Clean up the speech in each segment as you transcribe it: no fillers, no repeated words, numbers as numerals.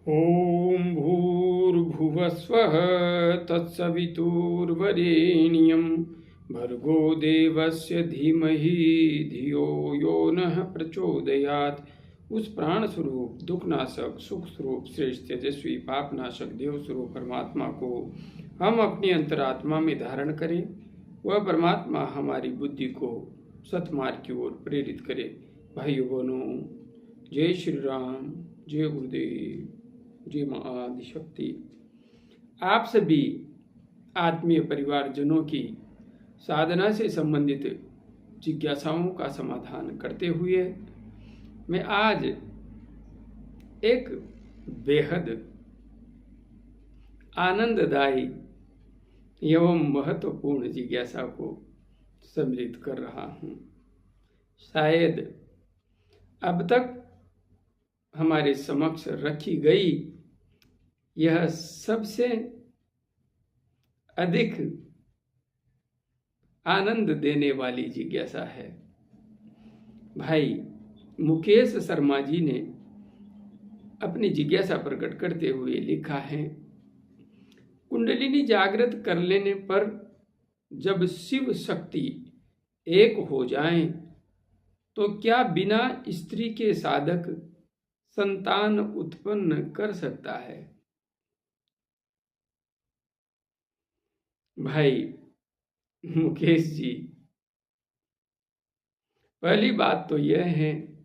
ॐ भूर्भुवस्वः तत्सवितुर्वरेण्यं भर्गो देवस्य धीमहि धियो यो नः प्रचोदयात्। उस प्राण स्वरूप दुखनाशक सुख स्वरूप श्रेष्ठ तेजस्वी पापनाशक देव स्वरूप परमात्मा को हम अपनी अंतरात्मा में धारण करें। वह परमात्मा हमारी बुद्धि को सतमार्ग की ओर प्रेरित करे। भाइयों बहनों, जय श्री राम, जय गुरुदेव, जय मां आदिशक्ति। आप सभी आत्मीय परिवारजनों की साधना से संबंधित जिज्ञासाओं का समाधान करते हुए मैं आज एक बेहद आनंददायी एवं महत्वपूर्ण जिज्ञासा को सम्मिलित कर रहा हूँ। शायद अब तक हमारे समक्ष रखी गई यह सबसे अधिक आनंद देने वाली जिज्ञासा है। भाई मुकेश शर्मा जी ने अपनी जिज्ञासा प्रकट करते हुए लिखा है, कुंडलिनी जागृत कर लेने पर जब शिव शक्ति एक हो जाएं, तो क्या बिना स्त्री के साधक संतान उत्पन्न कर सकता है? भाई मुकेश जी, पहली बात तो यह है,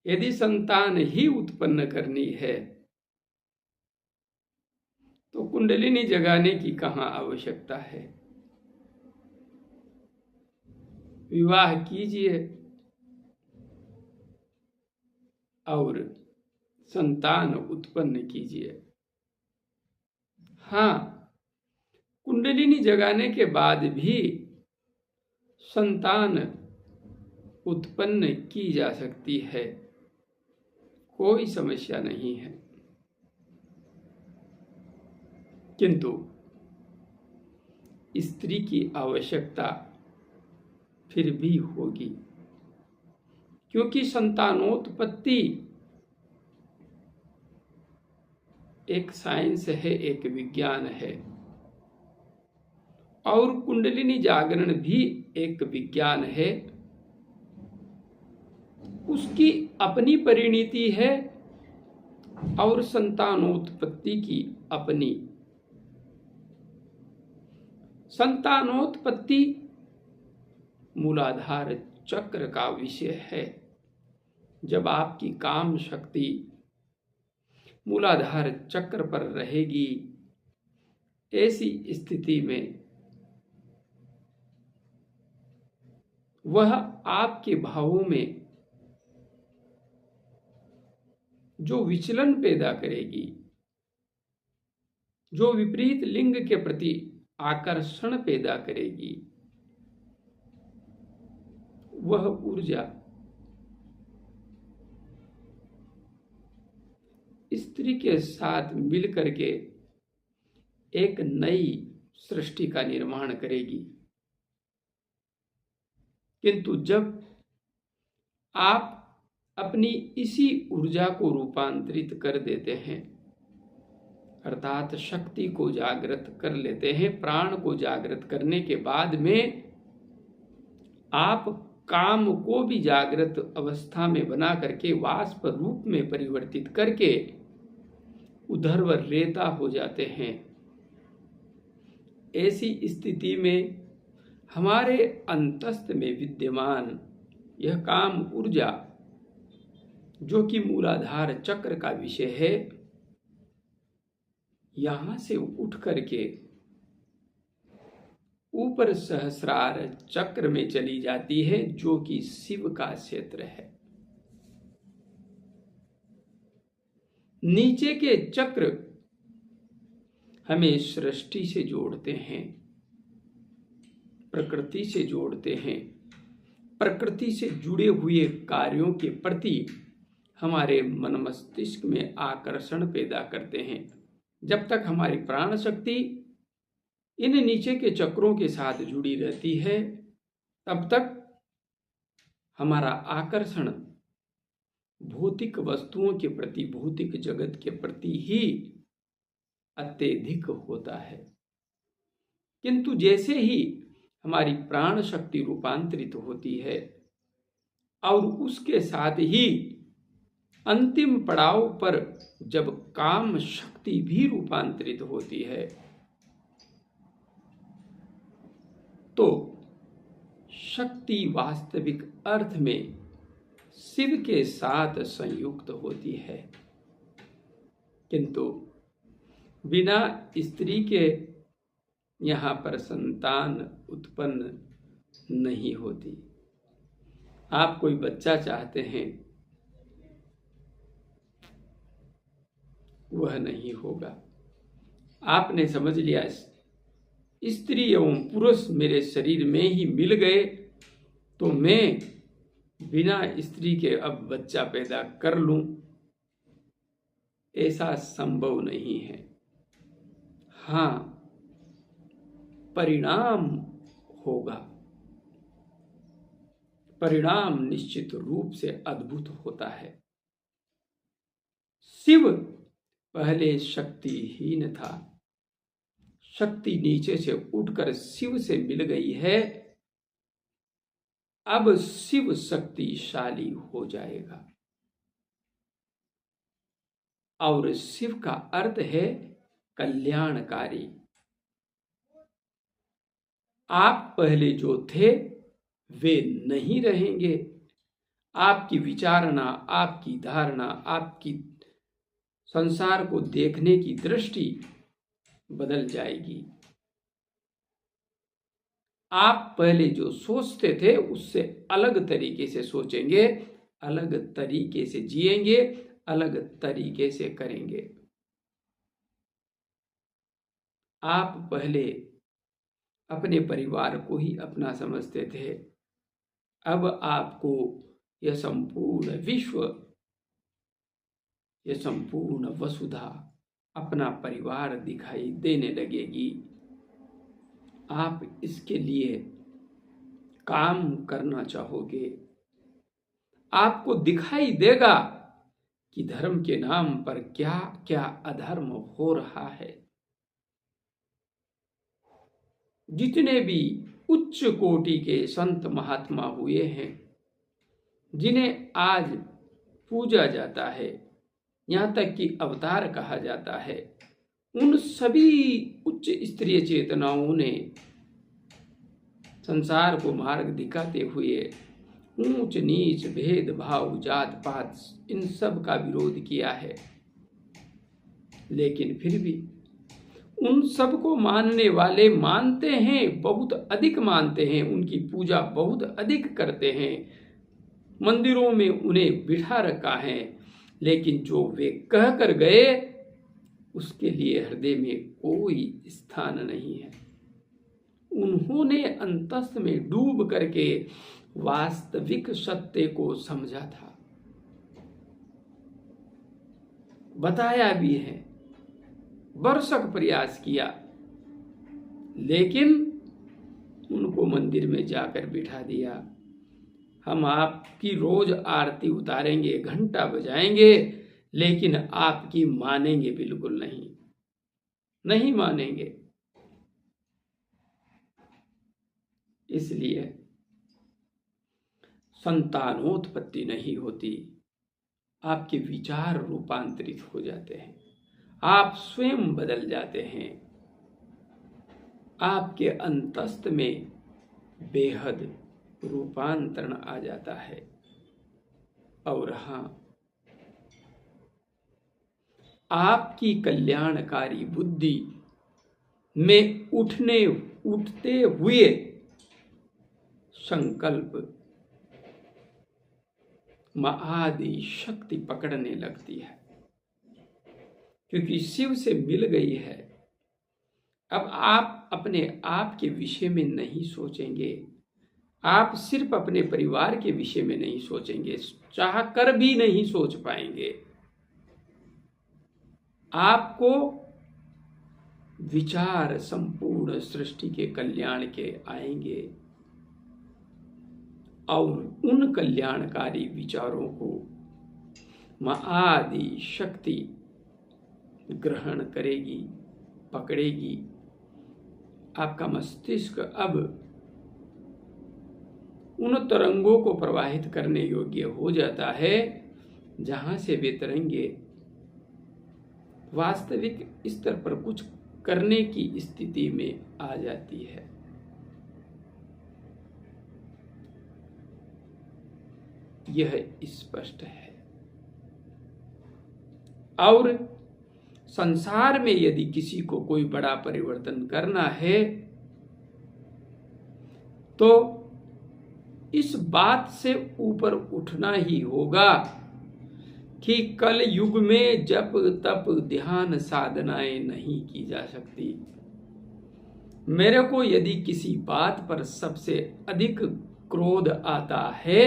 यदि संतान ही उत्पन्न करनी है तो कुंडलिनी जगाने की कहाँ आवश्यकता है। विवाह कीजिए और संतान उत्पन्न कीजिए। हाँ, कुंडलिनी जगाने के बाद भी संतान उत्पन्न की जा सकती है, कोई समस्या नहीं है। किंतु स्त्री की आवश्यकता फिर भी होगी, क्योंकि संतानोत्पत्ति एक साइंस है, एक विज्ञान है, और कुंडलिनी जागरण भी एक विज्ञान है। उसकी अपनी परिणति है और संतानोत्पत्ति की अपनी। संतानोत्पत्ति मूलाधार चक्र का विषय है। जब आपकी काम शक्ति मूलाधार चक्र पर रहेगी, ऐसी स्थिति में वह आपके भावों में जो विचलन पैदा करेगी, जो विपरीत लिंग के प्रति आकर्षण पैदा करेगी, वह ऊर्जा स्त्री के साथ मिलकर के एक नई सृष्टि का निर्माण करेगी। किंतु जब आप अपनी इसी ऊर्जा को रूपांतरित कर देते हैं, अर्थात शक्ति को जागृत कर लेते हैं, प्राण को जागृत करने के बाद में आप काम को भी जागृत अवस्था में बना करके वाष्प रूप में परिवर्तित करके उधर्व रेता हो जाते हैं। ऐसी स्थिति में हमारे अंतस्थ में विद्यमान यह काम ऊर्जा, जो कि मूलाधार चक्र का विषय है, यहां से उठ करके ऊपर सहस्रार चक्र में चली जाती है, जो कि शिव का क्षेत्र है। नीचे के चक्र हमें सृष्टि से जोड़ते हैं, प्रकृति से जोड़ते हैं, प्रकृति से जुड़े हुए कार्यों के प्रति हमारे मन मस्तिष्क में आकर्षण पैदा करते हैं। जब तक हमारी प्राण शक्ति इन नीचे के चक्रों के साथ जुड़ी रहती है, तब तक हमारा आकर्षण भौतिक वस्तुओं के प्रति, भौतिक जगत के प्रति ही अत्यधिक होता है। किंतु जैसे ही हमारी प्राण शक्ति रूपांतरित होती है और उसके साथ ही अंतिम पड़ाव पर जब काम शक्ति भी रूपांतरित होती है, तो शक्ति वास्तविक अर्थ में शिव के साथ संयुक्त होती है। किंतु बिना स्त्री के यहाँ पर संतान उत्पन्न नहीं होती। आप कोई बच्चा चाहते हैं, वह नहीं होगा। आपने समझ लिया स्त्री एवं पुरुष मेरे शरीर में ही मिल गए तो मैं बिना स्त्री के अब बच्चा पैदा कर लूं, ऐसा संभव नहीं है। हाँ, परिणाम होगा। परिणाम निश्चित रूप से अद्भुत होता है। शिव पहले शक्तिहीन था, शक्ति नीचे से उठकर शिव से मिल गई है, अब शिव शक्तिशाली हो जाएगा। और शिव का अर्थ है कल्याणकारी। आप पहले जो थे वे नहीं रहेंगे। आपकी विचारणा, आपकी धारणा, आपकी संसार को देखने की दृष्टि बदल जाएगी। आप पहले जो सोचते थे उससे अलग तरीके से सोचेंगे, अलग तरीके से जिएंगे, अलग तरीके से करेंगे। आप पहले अपने परिवार को ही अपना समझते थे, अब आपको यह संपूर्ण विश्व, यह संपूर्ण वसुधा अपना परिवार दिखाई देने लगेगी। आप इसके लिए काम करना चाहोगे। आपको दिखाई देगा कि धर्म के नाम पर क्या क्या अधर्म हो रहा है। जितने भी उच्च कोटि के संत महात्मा हुए हैं, जिन्हें आज पूजा जाता है, यहाँ तक कि अवतार कहा जाता है, उन सभी उच्च स्तरीय चेतनाओं ने संसार को मार्ग दिखाते हुए ऊंच नीच, भेदभाव, जात पात, इन सब का विरोध किया है। लेकिन फिर भी उन सब को मानने वाले मानते हैं, बहुत अधिक मानते हैं, उनकी पूजा बहुत अधिक करते हैं, मंदिरों में उन्हें बिठा रखा है। लेकिन जो वे कह कर गए उसके लिए हृदय में कोई स्थान नहीं है। उन्होंने अंतस में डूब करके वास्तविक सत्य को समझा था, बताया भी है, बरसक प्रयास किया, लेकिन उनको मंदिर में जाकर बिठा दिया। हम आपकी रोज आरती उतारेंगे, घंटा बजाएंगे, लेकिन आपकी मानेंगे बिल्कुल नहीं, नहीं मानेंगे। इसलिए संतानोत्पत्ति नहीं होती, आपके विचार रूपांतरित हो जाते हैं, आप स्वयं बदल जाते हैं, आपके अंतस्थ में बेहद रूपांतरण आ जाता है। और हाँ, आपकी कल्याणकारी बुद्धि में उठते हुए संकल्प आदि शक्ति पकड़ने लगती है, क्योंकि शिव से मिल गई है। अब आप अपने आप के विषय में नहीं सोचेंगे, आप सिर्फ अपने परिवार के विषय में नहीं सोचेंगे, चाह कर भी नहीं सोच पाएंगे। आपको विचार संपूर्ण सृष्टि के कल्याण के आएंगे और उन कल्याणकारी विचारों को माँ आदि शक्ति ग्रहण करेगी, पकड़ेगी। आपका मस्तिष्क अब उन तरंगों को प्रवाहित करने योग्य हो जाता है जहां से वे तरंगे वास्तविक स्तर पर कुछ करने की स्थिति में आ जाती है। यह स्पष्ट है। और संसार में यदि किसी को कोई बड़ा परिवर्तन करना है तो इस बात से ऊपर उठना ही होगा कि कल युग में जप तप ध्यान साधनाएं नहीं की जा सकती। मेरे को यदि किसी बात पर सबसे अधिक क्रोध आता है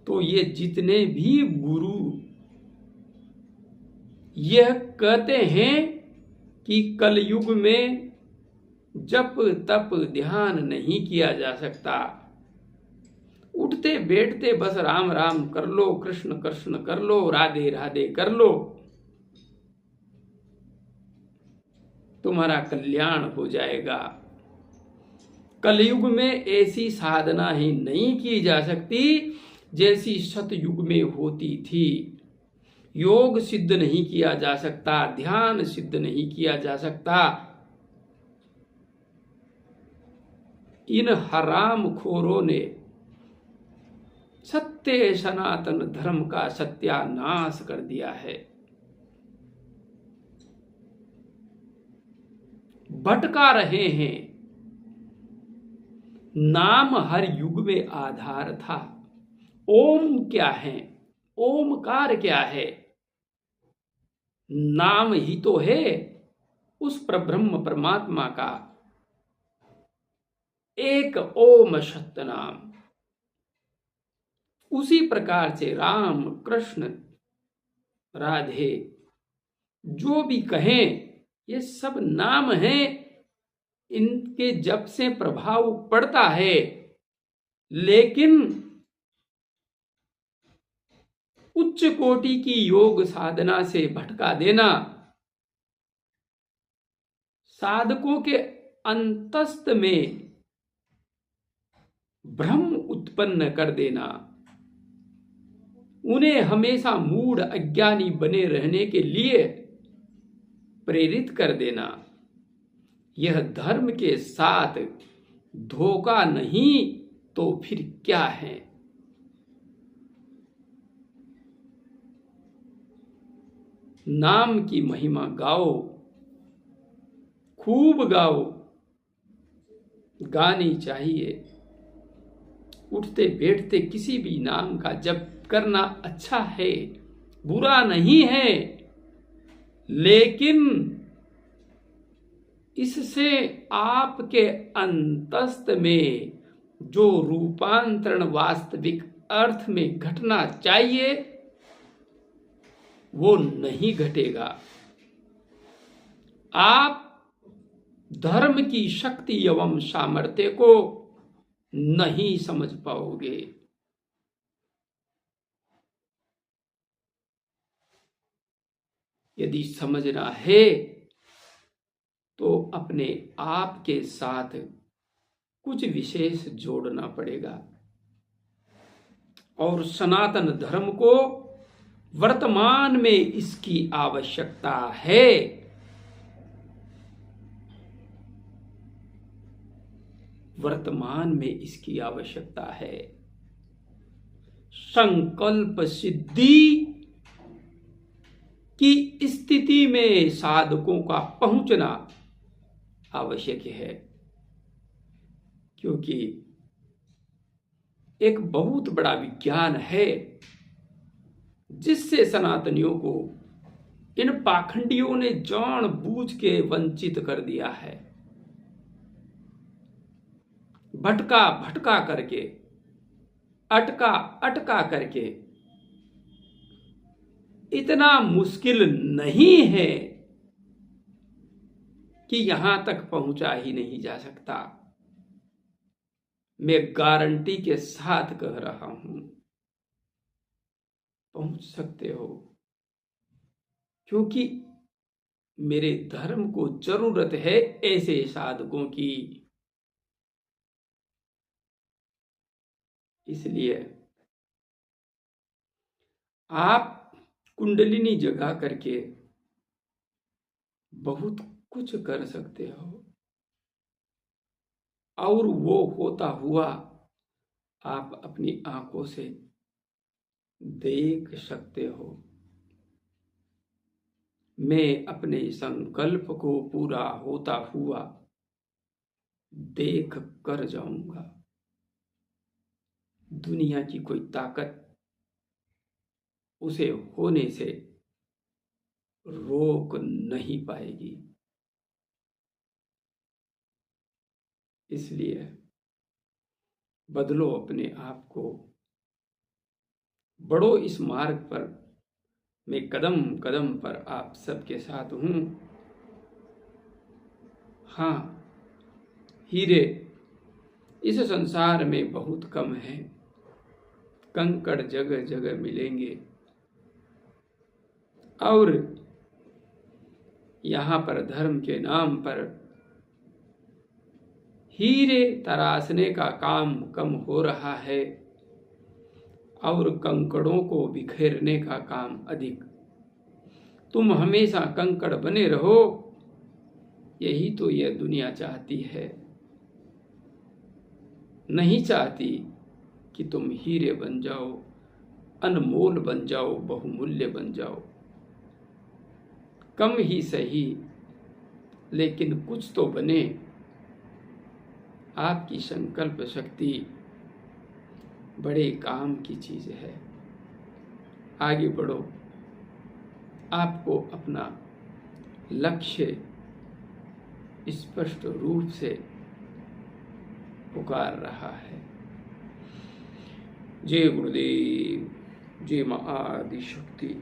तो ये जितने भी गुरु यह कहते हैं कि कलयुग में जप तप ध्यान नहीं किया जा सकता, उठते बैठते बस राम राम कर लो, कृष्ण कृष्ण कर लो, राधे राधे कर लो, तुम्हारा कल्याण हो जाएगा। कलयुग में ऐसी साधना ही नहीं की जा सकती जैसी सतयुग में होती थी। योग सिद्ध नहीं किया जा सकता, ध्यान सिद्ध नहीं किया जा सकता। इन हराम खोरों ने सत्य सनातन धर्म का सत्यानाश कर दिया है। भटका रहे हैं। नाम हर युग में आधार था। ओम क्या है? ओमकार क्या है? नाम ही तो है उस परब्रह्म परमात्मा का। एक ओम सत्य नाम। उसी प्रकार से राम कृष्ण राधे जो भी कहें ये सब नाम हैं। इनके जप से प्रभाव पड़ता है, लेकिन उच्च कोटि की योग साधना से भटका देना, साधकों के अंतस्थ में भ्रम उत्पन्न कर देना, उन्हें हमेशा मूढ़ अज्ञानी बने रहने के लिए प्रेरित कर देना, यह धर्म के साथ धोखा नहीं तो फिर क्या है? नाम की महिमा गाओ, खूब गाओ, गानी चाहिए। उठते बैठते किसी भी नाम का जप करना अच्छा है, बुरा नहीं है, लेकिन इससे आपके अंतस्थ में जो रूपांतरण वास्तविक अर्थ में घटना चाहिए वो नहीं घटेगा। आप धर्म की शक्ति एवं सामर्थ्य को नहीं समझ पाओगे। यदि समझना है तो अपने आप के साथ कुछ विशेष जोड़ना पड़ेगा और सनातन धर्म को वर्तमान में इसकी आवश्यकता है। वर्तमान में इसकी आवश्यकता है। संकल्प सिद्धि की स्थिति में साधकों का पहुंचना आवश्यक है, क्योंकि एक बहुत बड़ा विज्ञान है जिससे सनातनियों को इन पाखंडियों ने जानबूझ के वंचित कर दिया है। भटका भटका करके, अटका अटका करके। इतना मुश्किल नहीं है कि यहां तक पहुंचा ही नहीं जा सकता। मैं गारंटी के साथ कह रहा हूं। पहुंच सकते हो, क्योंकि मेरे धर्म को जरूरत है ऐसे साधकों की। इसलिए आप कुंडलिनी जगा करके बहुत कुछ कर सकते हो, और वो होता हुआ आप अपनी आंखों से देख सकते हो। मैं अपने संकल्प को पूरा होता हुआ देख कर जाऊंगा। दुनिया की कोई ताकत उसे होने से रोक नहीं पाएगी। इसलिए बदलो अपने आप को, बढ़ो इस मार्ग पर। मैं कदम कदम पर आप सबके साथ हूं। हाँ, हीरे इस संसार में बहुत कम है, कंकड़ जगह जगह मिलेंगे, और यहाँ पर धर्म के नाम पर हीरे तराशने का काम कम हो रहा है, और कंकड़ों को बिखेरने का काम अधिक। तुम हमेशा कंकड़ बने रहो, यही तो यह दुनिया चाहती है। नहीं चाहती कि तुम हीरे बन जाओ, अनमोल बन जाओ, बहुमूल्य बन जाओ। कम ही सही, लेकिन कुछ तो बने। आपकी संकल्प शक्ति बड़े काम की चीज है। आगे बढ़ो, आपको अपना लक्ष्य स्पष्ट रूप से पुकार रहा है। जय गुरुदेव, जय मां आदि शक्ति।